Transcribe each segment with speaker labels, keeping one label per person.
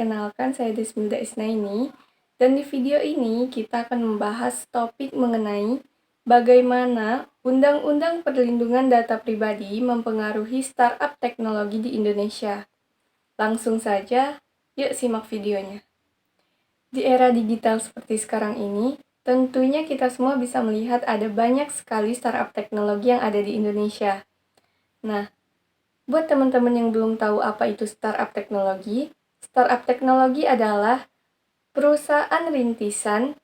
Speaker 1: perkenalkan saya Desmilda Isnaini, dan di video ini kita akan membahas topik mengenai bagaimana Undang-Undang Perlindungan Data Pribadi mempengaruhi startup teknologi di Indonesia. Langsung saja, yuk simak videonya. Di era digital seperti sekarang ini, tentunya kita semua bisa melihat ada banyak sekali startup teknologi yang ada di Indonesia. Nah, buat teman-teman yang belum tahu apa itu startup teknologi adalah perusahaan rintisan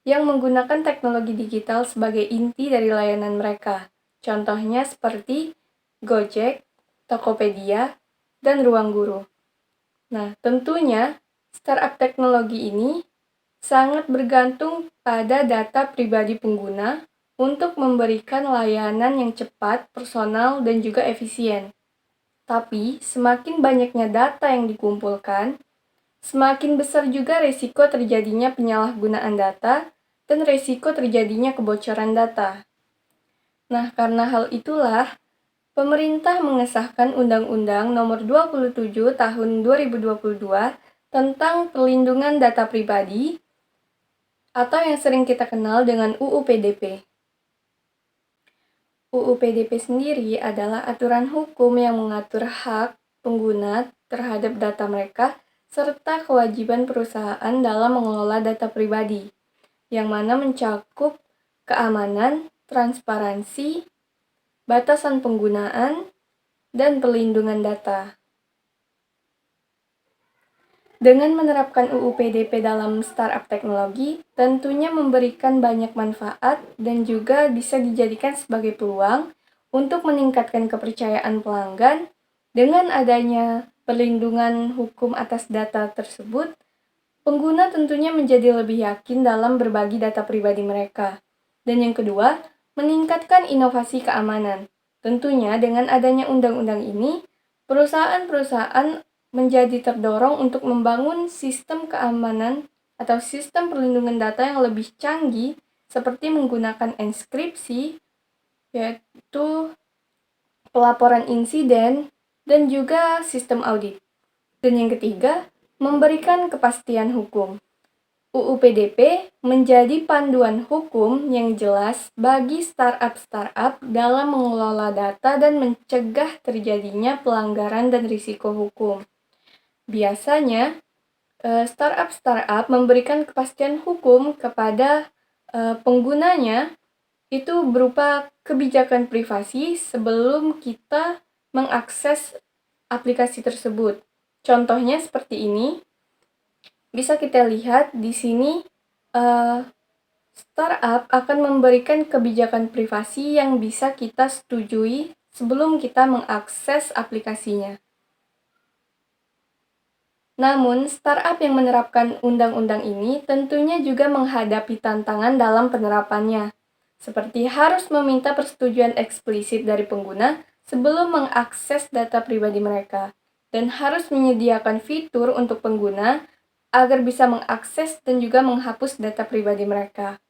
Speaker 1: yang menggunakan teknologi digital sebagai inti dari layanan mereka. Contohnya seperti Gojek, Tokopedia, dan Ruang Guru. Nah, tentunya startup teknologi ini sangat bergantung pada data pribadi pengguna untuk memberikan layanan yang cepat, personal, dan juga efisien. Tapi, semakin banyaknya data yang dikumpulkan, semakin besar juga risiko terjadinya penyalahgunaan data dan risiko terjadinya kebocoran data. Nah, karena hal itulah, pemerintah mengesahkan Undang-Undang Nomor 27 Tahun 2022 tentang Perlindungan Data Pribadi atau yang sering kita kenal dengan UU PDP. UU PDP sendiri adalah aturan hukum yang mengatur hak pengguna terhadap data mereka serta kewajiban perusahaan dalam mengelola data pribadi, yang mana mencakup keamanan, transparansi, batasan penggunaan, dan perlindungan data. Dengan menerapkan UU PDP dalam startup teknologi, tentunya memberikan banyak manfaat dan juga bisa dijadikan sebagai peluang untuk meningkatkan kepercayaan pelanggan. Dengan adanya perlindungan hukum atas data tersebut, pengguna tentunya menjadi lebih yakin dalam berbagi data pribadi mereka. Dan yang kedua, meningkatkan inovasi keamanan. Tentunya dengan adanya undang-undang ini, perusahaan-perusahaan menjadi terdorong untuk membangun sistem keamanan atau sistem perlindungan data yang lebih canggih seperti menggunakan enskripsi, yaitu pelaporan insiden, dan juga sistem audit. Dan yang ketiga, memberikan kepastian hukum. UU PDP menjadi panduan hukum yang jelas bagi startup dalam mengelola data dan mencegah terjadinya pelanggaran dan risiko hukum. Biasanya, startup memberikan kepastian hukum kepada penggunanya itu berupa kebijakan privasi sebelum kita mengakses aplikasi tersebut. Contohnya seperti ini. Bisa kita lihat di sini, startup akan memberikan kebijakan privasi yang bisa kita setujui sebelum kita mengakses aplikasinya. Namun, startup yang menerapkan undang-undang ini tentunya juga menghadapi tantangan dalam penerapannya, seperti harus meminta persetujuan eksplisit dari pengguna sebelum mengakses data pribadi mereka, dan harus menyediakan fitur untuk pengguna agar bisa mengakses dan juga menghapus data pribadi mereka.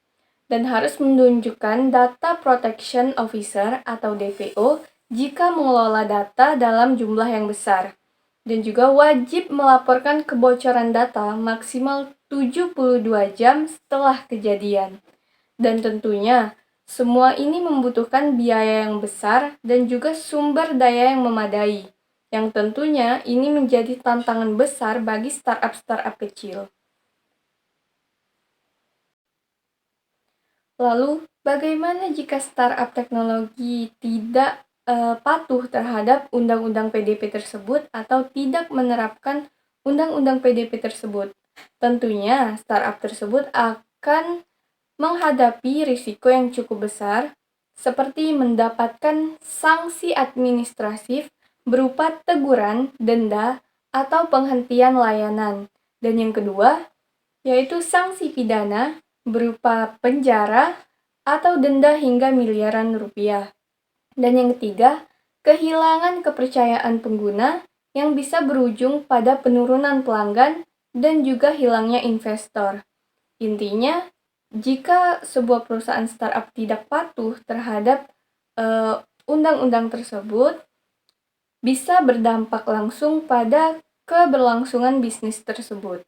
Speaker 1: Dan harus menunjukkan Data Protection Officer atau DPO jika mengelola data dalam jumlah yang besar. Dan juga wajib melaporkan kebocoran data maksimal 72 jam setelah kejadian. Dan tentunya, semua ini membutuhkan biaya yang besar dan juga sumber daya yang memadai, yang tentunya ini menjadi tantangan besar bagi startup kecil. Lalu, bagaimana jika startup teknologi tidak patuh terhadap Undang-Undang PDP tersebut atau tidak menerapkan Undang-Undang PDP tersebut? Tentunya, startup tersebut akan menghadapi risiko yang cukup besar, seperti mendapatkan sanksi administratif berupa teguran, denda, atau penghentian layanan. Dan yang kedua, yaitu sanksi pidana berupa penjara atau denda hingga miliaran rupiah. Dan yang ketiga, kehilangan kepercayaan pengguna yang bisa berujung pada penurunan pelanggan dan juga hilangnya investor. Intinya, jika sebuah perusahaan startup tidak patuh terhadap undang-undang tersebut, bisa berdampak langsung pada keberlangsungan bisnis tersebut.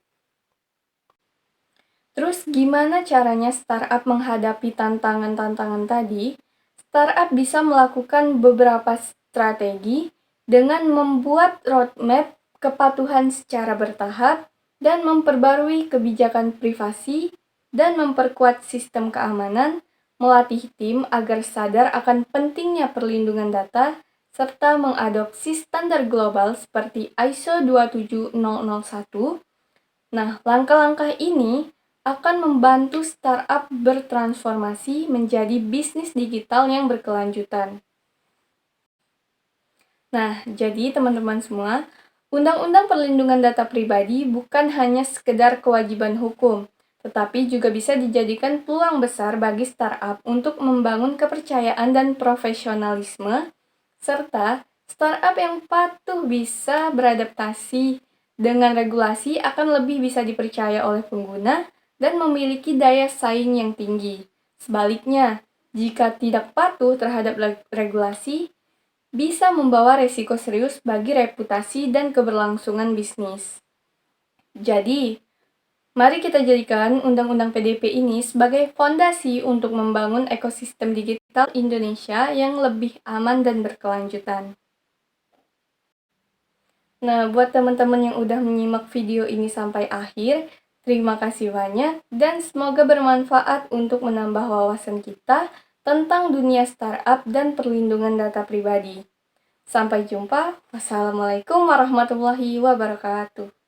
Speaker 1: Terus gimana caranya startup menghadapi tantangan-tantangan tadi? Startup bisa melakukan beberapa strategi dengan membuat roadmap kepatuhan secara bertahap dan memperbarui kebijakan privasi dan memperkuat sistem keamanan, melatih tim agar sadar akan pentingnya perlindungan data, serta mengadopsi standar global seperti ISO 27001. Nah, langkah-langkah ini akan membantu startup bertransformasi menjadi bisnis digital yang berkelanjutan. Nah, jadi teman-teman semua, Undang-Undang Perlindungan Data Pribadi bukan hanya sekedar kewajiban hukum, tetapi juga bisa dijadikan peluang besar bagi startup untuk membangun kepercayaan dan profesionalisme, serta startup yang patuh bisa beradaptasi dengan regulasi akan lebih bisa dipercaya oleh pengguna dan memiliki daya saing yang tinggi. Sebaliknya, jika tidak patuh terhadap regulasi, bisa membawa resiko serius bagi reputasi dan keberlangsungan bisnis. Jadi, mari kita jadikan Undang-Undang PDP ini sebagai fondasi untuk membangun ekosistem digital Indonesia yang lebih aman dan berkelanjutan. Nah, buat teman-teman yang udah menyimak video ini sampai akhir, terima kasih banyak dan semoga bermanfaat untuk menambah wawasan kita tentang dunia startup dan perlindungan data pribadi. Sampai jumpa. Wassalamualaikum warahmatullahi wabarakatuh.